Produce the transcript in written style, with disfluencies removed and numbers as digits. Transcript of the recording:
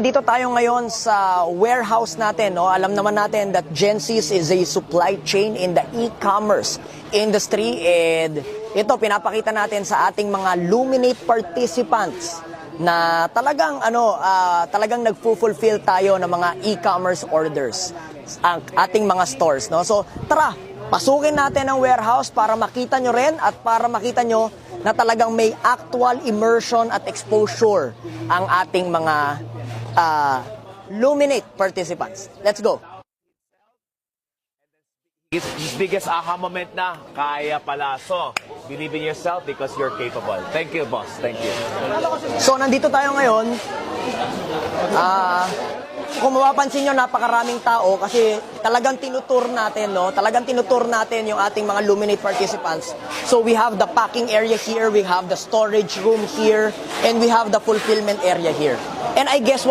Dito tayo ngayon sa warehouse natin. No? Alam naman natin that Gensis is a supply chain in the e-commerce industry. And ito, pinapakita natin sa ating mga Luminate participants na talagang talagang nagfulfill tayo ng mga e-commerce orders ang ating mga stores. No? So tara, pasukin natin ang warehouse para makita nyo rin at para makita nyo na talagang may actual immersion at exposure ang ating mga Luminate participants. Let's go. His biggest aha moment na, kaya pala. So, believe in yourself because you're capable. Thank you, boss. Thank you. So, nandito tayo ngayon. Kung mapapansin nyo, napakaraming tao kasi talagang tinutur natin, no? Talagang tinutur natin yung ating mga Luminate participants. So, we have the packing area here, we have the storage room here, and we have the fulfillment area here. And I guess